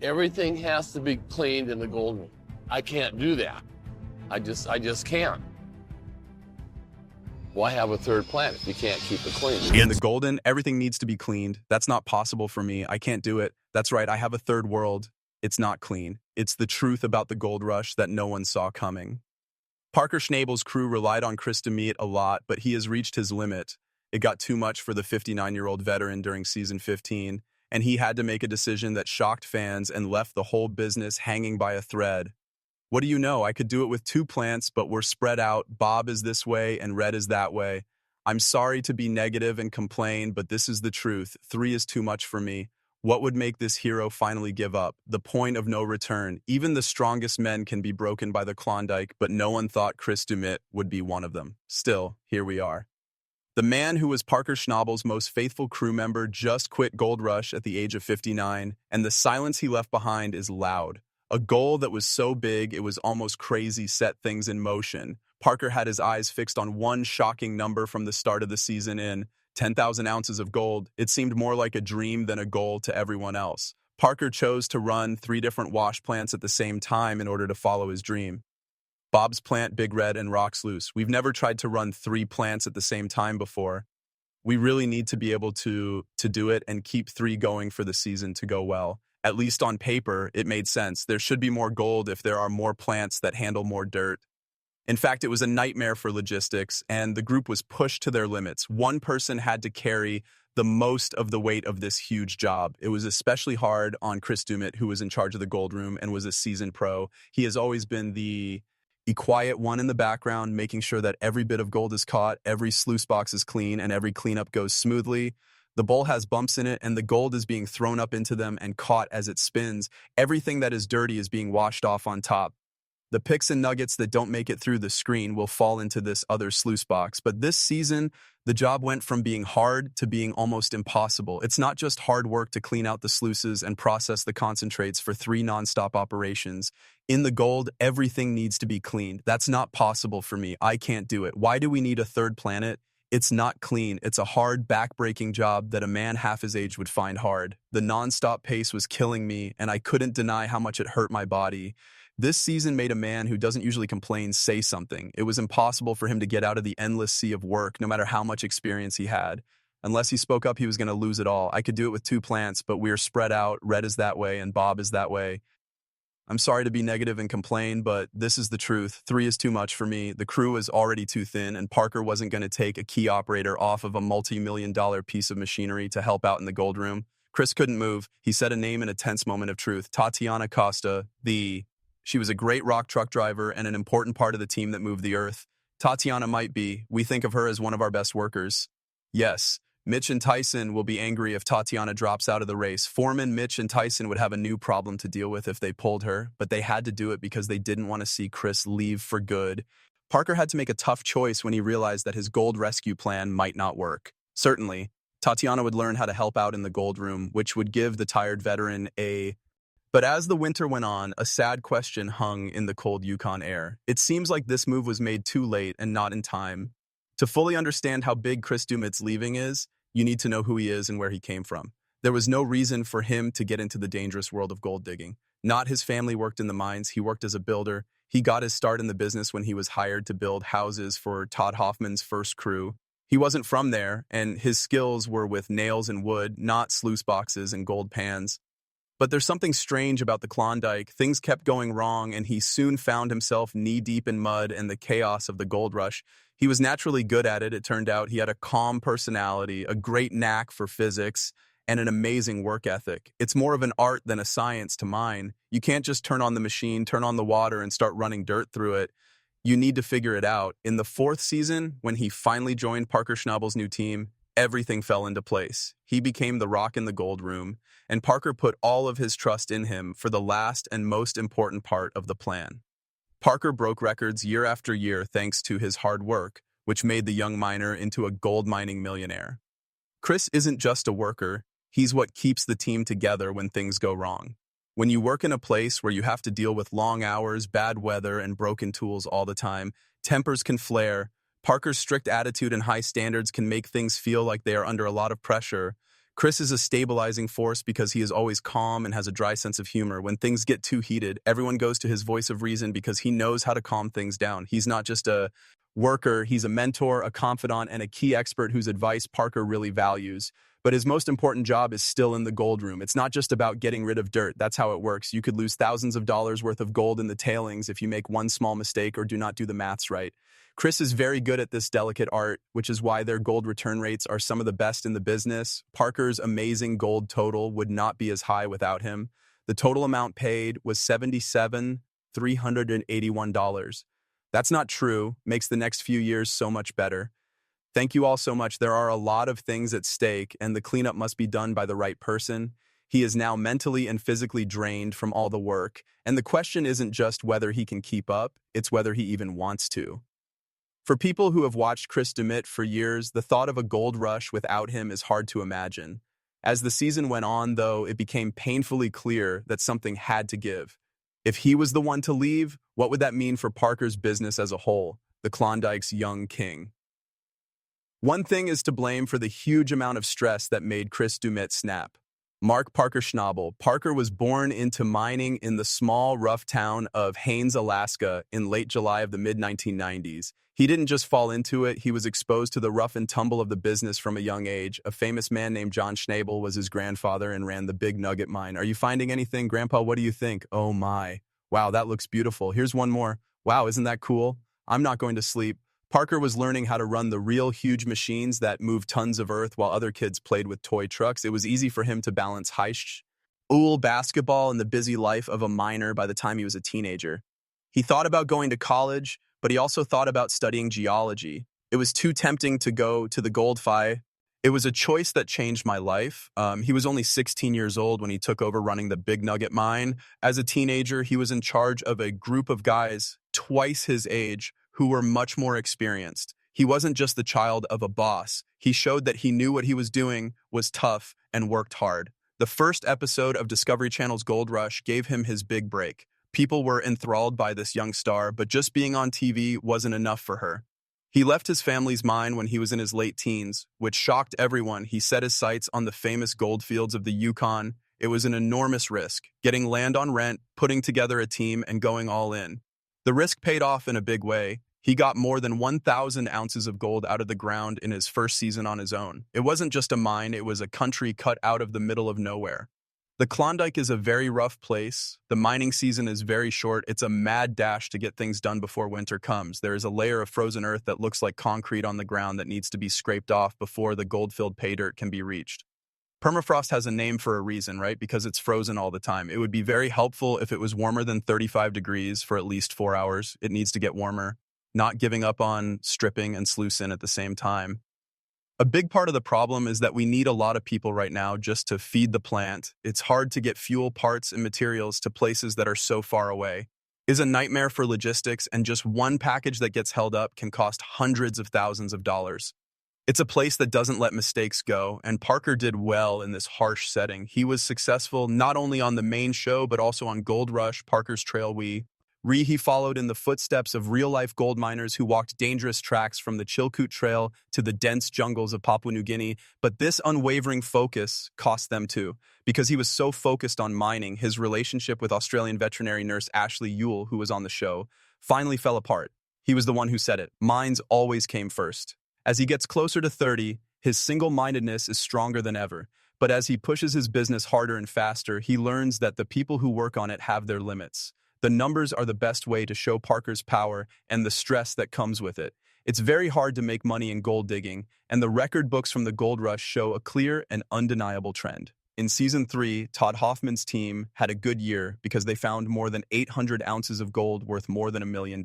Everything has to be cleaned in the gold room. I can't do that. I just can't. Why have a third plant if you can't keep it clean? In the golden, everything needs to be cleaned. That's not possible for me. I can't do it. That's right, I have a third world. It's not clean. It's the truth about the gold rush that no one saw coming. Parker Schnabel's crew relied on Chris Doumit a lot, but he has reached his limit. It got too much for the 59-year-old veteran during season 15, and he had to make a decision that shocked fans and left the whole business hanging by a thread. What do you know? I could do it with 2 plants, but we're spread out. Bob is this way and Red is that way. I'm sorry to be negative and complain, but this is the truth. 3 is too much for me. What would make this hero finally give up? The point of no return. Even the strongest men can be broken by the Klondike, but no one thought Chris Doumit would be one of them. Still, here we are. The man who was Parker Schnabel's most faithful crew member just quit Gold Rush at the age of 59, and the silence he left behind is loud. A goal that was so big it was almost crazy set things in motion. Parker had his eyes fixed on one shocking number from the start of the season in 10,000 ounces of gold. It seemed more like a dream than a goal to everyone else. Parker chose to run 3 different wash plants at the same time in order to follow his dream. Bob's plant, Big Red, and Rocks Loose. We've never tried to run 3 plants at the same time before. We really need to be able to do it and keep 3 going for the season to go well. At least on paper, it made sense. There should be more gold if there are more plants that handle more dirt. In fact, it was a nightmare for logistics, and the group was pushed to their limits. One person had to carry the most of the weight of this huge job. It was especially hard on Chris Doumit, who was in charge of the gold room and was a seasoned pro. He has always been the quiet one in the background, making sure that every bit of gold is caught, every sluice box is clean, and every cleanup goes smoothly. The bowl has bumps in it, and the gold is being thrown up into them and caught as it spins. Everything that is dirty is being washed off on top. The picks and nuggets that don't make it through the screen will fall into this other sluice box. But this season, the job went from being hard to being almost impossible. It's not just hard work to clean out the sluices and process the concentrates for 3 nonstop operations. In the gold, everything needs to be cleaned. That's not possible for me. I can't do it. Why do we need a third planet? It's not clean. It's a hard, back-breaking job that a man half his age would find hard. The nonstop pace was killing me, and I couldn't deny how much it hurt my body. This season made a man who doesn't usually complain say something. It was impossible for him to get out of the endless sea of work, no matter how much experience he had. Unless he spoke up, he was going to lose it all. I could do it with 2 plants, but we are spread out. Red is that way, and Bob is that way. I'm sorry to be negative and complain, but this is the truth. 3 is too much for me. The crew is already too thin, and Parker wasn't going to take a key operator off of a multi-million-dollar piece of machinery to help out in the gold room. Chris couldn't move. He said a name in a tense moment of truth. Tatiana Costa, She was a great rock truck driver and an important part of the team that moved the earth. Tatiana might be. We think of her as one of our best workers. Yes, Mitch and Tyson will be angry if Tatiana drops out of the race. Foreman, Mitch, and Tyson would have a new problem to deal with if they pulled her, but they had to do it because they didn't want to see Chris leave for good. Parker had to make a tough choice when he realized that his gold rescue plan might not work. Certainly, Tatiana would learn how to help out in the gold room, which would give the tired veteran a... But as the winter went on, a sad question hung in the cold Yukon air. It seems like this move was made too late and not in time. To fully understand how big Chris Doumit's leaving is, you need to know who he is and where he came from. There was no reason for him to get into the dangerous world of gold digging. Not his family worked in the mines, he worked as a builder. He got his start in the business when he was hired to build houses for Todd Hoffman's first crew. He wasn't from there, and his skills were with nails and wood, not sluice boxes and gold pans. But there's something strange about the Klondike. Things kept going wrong, and he soon found himself knee-deep in mud and the chaos of the gold rush. He was naturally good at it, it turned out. He had a calm personality, a great knack for physics, and an amazing work ethic. It's more of an art than a science to mine. You can't just turn on the machine, turn on the water, and start running dirt through it. You need to figure it out. In the 4th season, when he finally joined Parker Schnabel's new team, everything fell into place. He became the rock in the gold room, and Parker put all of his trust in him for the last and most important part of the plan. Parker broke records year after year thanks to his hard work, which made the young miner into a gold mining millionaire. Chris isn't just a worker, he's what keeps the team together when things go wrong. When you work in a place where you have to deal with long hours, bad weather, and broken tools all the time, tempers can flare. Parker's strict attitude and high standards can make things feel like they are under a lot of pressure. Chris is a stabilizing force because he is always calm and has a dry sense of humor. When things get too heated, everyone goes to his voice of reason because he knows how to calm things down. He's not just a worker, he's a mentor, a confidant, and a key expert whose advice Parker really values. But his most important job is still in the gold room. It's not just about getting rid of dirt. That's how it works. You could lose thousands of dollars worth of gold in the tailings if you make one small mistake or do not do the maths right. Chris is very good at this delicate art, which is why their gold return rates are some of the best in the business. Parker's amazing gold total would not be as high without him. The total amount paid was $77,381. That's not true, makes the next few years so much better. Thank you all so much. There are a lot of things at stake, and the cleanup must be done by the right person. He is now mentally and physically drained from all the work, and the question isn't just whether he can keep up, it's whether he even wants to. For people who have watched Chris Doumit for years, the thought of a gold rush without him is hard to imagine. As the season went on, though, it became painfully clear that something had to give. If he was the one to leave, what would that mean for Parker's business as a whole, the Klondike's young king? One thing is to blame for the huge amount of stress that made Chris Doumit snap. Mark Parker Schnabel. Parker was born into mining in the small, rough town of Haines, Alaska in late July of the mid-1990s. He didn't just fall into it, he was exposed to the rough and tumble of the business from a young age. A famous man named John Schnabel was his grandfather and ran the Big Nugget mine. Are you finding anything, Grandpa? What do you think? Oh my. Wow, that looks beautiful. Here's one more. Wow, isn't that cool? I'm not going to sleep. Parker was learning how to run the real huge machines that moved tons of earth while other kids played with toy trucks. It was easy for him to balance high school basketball and the busy life of a miner by the time he was a teenager. He thought about going to college, but he also thought about studying geology. It was too tempting to go to the goldfi. It was a choice that changed my life. He was only 16 years old when he took over running the Big Nugget mine. As a teenager, he was in charge of a group of guys twice his age who were much more experienced. He wasn't just the child of a boss. He showed that he knew what he was doing, was tough, and worked hard. The first episode of Discovery Channel's Gold Rush gave him his big break. People were enthralled by this young star, but just being on TV wasn't enough for her. He left his family's mine when he was in his late teens, which shocked everyone. He set his sights on the famous gold fields of the Yukon. It was an enormous risk, getting land on rent, putting together a team, and going all in. The risk paid off in a big way. He got more than 1,000 ounces of gold out of the ground in his first season on his own. It wasn't just a mine, it was a country cut out of the middle of nowhere. The Klondike is a very rough place. The mining season is very short. It's a mad dash to get things done before winter comes. There is a layer of frozen earth that looks like concrete on the ground that needs to be scraped off before the gold-filled pay dirt can be reached. Permafrost has a name for a reason, right? Because it's frozen all the time. It would be very helpful if it was warmer than 35 degrees for at least 4 hours. It needs to get warmer. Not giving up on stripping and sluicing at the same time. A big part of the problem is that we need a lot of people right now just to feed the plant. It's hard to get fuel, parts, and materials to places that are so far away. It's a nightmare for logistics, and just one package that gets held up can cost hundreds of thousands of dollars. It's a place that doesn't let mistakes go, and Parker did well in this harsh setting. He was successful not only on the main show, but also on Gold Rush, Parker's Trail he followed in the footsteps of real-life gold miners who walked dangerous tracks from the Chilkoot Trail to the dense jungles of Papua New Guinea, but this unwavering focus cost them too. Because he was so focused on mining, his relationship with Australian veterinary nurse Ashley Ewell, who was on the show, finally fell apart. He was the one who said it. Mines always came first. As he gets closer to 30, his single-mindedness is stronger than ever. But as he pushes his business harder and faster, he learns that the people who work on it have their limits. The numbers are the best way to show Parker's power and the stress that comes with it. It's very hard to make money in gold digging, and the record books from the Gold Rush show a clear and undeniable trend. In Season 3, Todd Hoffman's team had a good year because they found more than 800 ounces of gold worth more than $1 million.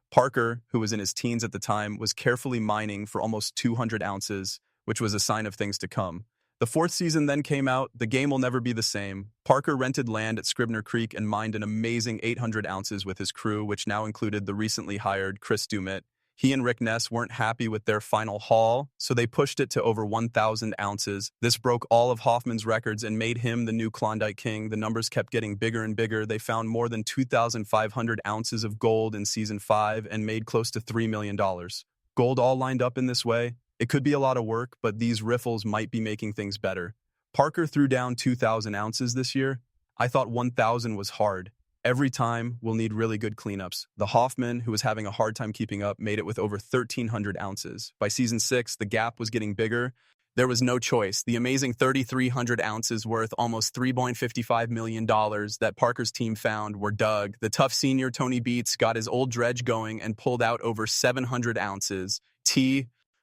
Parker, who was in his teens at the time, was carefully mining for almost 200 ounces, which was a sign of things to come. The fourth season then came out. The game will never be the same. Parker rented land at Scribner Creek and mined an amazing 800 ounces with his crew, which now included the recently hired Chris Doumit. He and Rick Ness weren't happy with their final haul, so they pushed it to over 1,000 ounces. This broke all of Hoffman's records and made him the new Klondike King. The numbers kept getting bigger and bigger. They found more than 2,500 ounces of gold in Season 5 and made close to $3 million. Gold all lined up in this way. It could be a lot of work, but these riffles might be making things better. Parker threw down 2,000 ounces this year. I thought 1,000 was hard. Every time, we'll need really good cleanups. The Hoffman, who was having a hard time keeping up, made it with over 1,300 ounces. By season 6, the gap was getting bigger. There was no choice. The amazing 3,300 ounces worth almost $3.55 million that Parker's team found were dug. The tough senior Tony Beats got his old dredge going and pulled out over 700 ounces.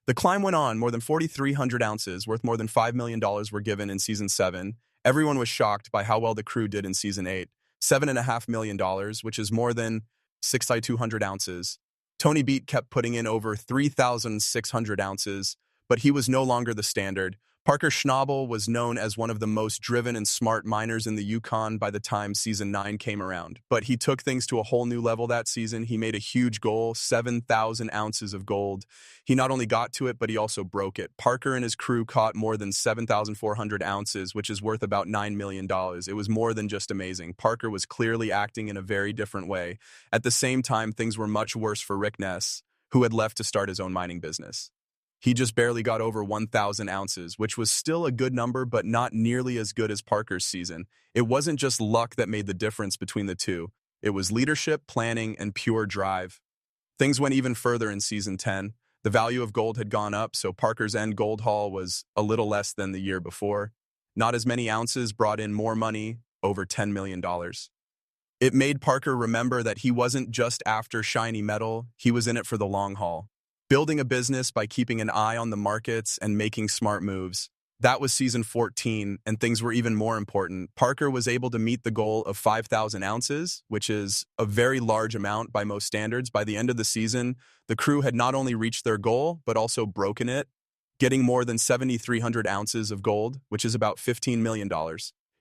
The climb went on. More than 4,300 ounces, worth more than $5 million, were given in Season 7. Everyone was shocked by how well the crew did in Season 8. $7.5 million, which is more than 6,200 ounces. Tony Beat kept putting in over 3,600 ounces, but he was no longer the standard. Parker Schnabel was known as one of the most driven and smart miners in the Yukon by the time Season 9 came around. But he took things to a whole new level that season. He made a huge goal, 7,000 ounces of gold. He not only got to it, but he also broke it. Parker and his crew caught more than 7,400 ounces, which is worth about $9 million. It was more than just amazing. Parker was clearly acting in a very different way. At the same time, things were much worse for Rick Ness, who had left to start his own mining business. He just barely got over 1,000 ounces, which was still a good number, but not nearly as good as Parker's season. It wasn't just luck that made the difference between the two. It was leadership, planning, and pure drive. Things went even further in Season 10. The value of gold had gone up, so Parker's end gold haul was a little less than the year before. Not as many ounces brought in more money, over $10 million. It made Parker remember that he wasn't just after shiny metal, he was in it for the long haul. Building a business by keeping an eye on the markets and making smart moves. That was Season 14, and things were even more important. Parker was able to meet the goal of 5,000 ounces, which is a very large amount by most standards. By the end of the season, the crew had not only reached their goal, but also broken it, getting more than 7,300 ounces of gold, which is about $15 million.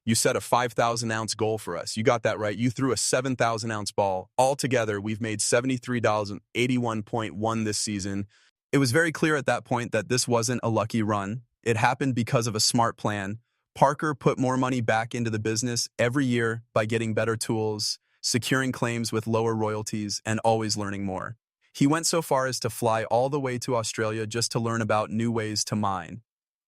You set a 5,000-ounce goal for us. You got that right. You threw a 7,000-ounce ball. Altogether, we've made $73.81.1 this season. It was very clear at that point that this wasn't a lucky run. It happened because of a smart plan. Parker put more money back into the business every year by getting better tools, securing claims with lower royalties, and always learning more. He went so far as to fly all the way to Australia just to learn about new ways to mine.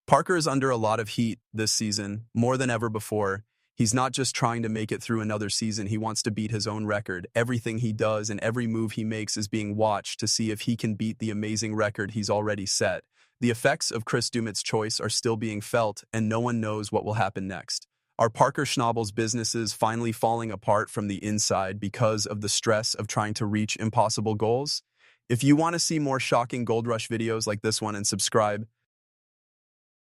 Parker is under a lot of heat this season, more than ever before. He's not just trying to make it through another season, he wants to beat his own record. Everything he does and every move he makes is being watched to see if he can beat the amazing record he's already set. The effects of Chris Doumit's choice are still being felt, and no one knows what will happen next. Are Parker Schnabel's businesses finally falling apart from the inside because of the stress of trying to reach impossible goals? If you want to see more shocking Gold Rush videos like this one and subscribe,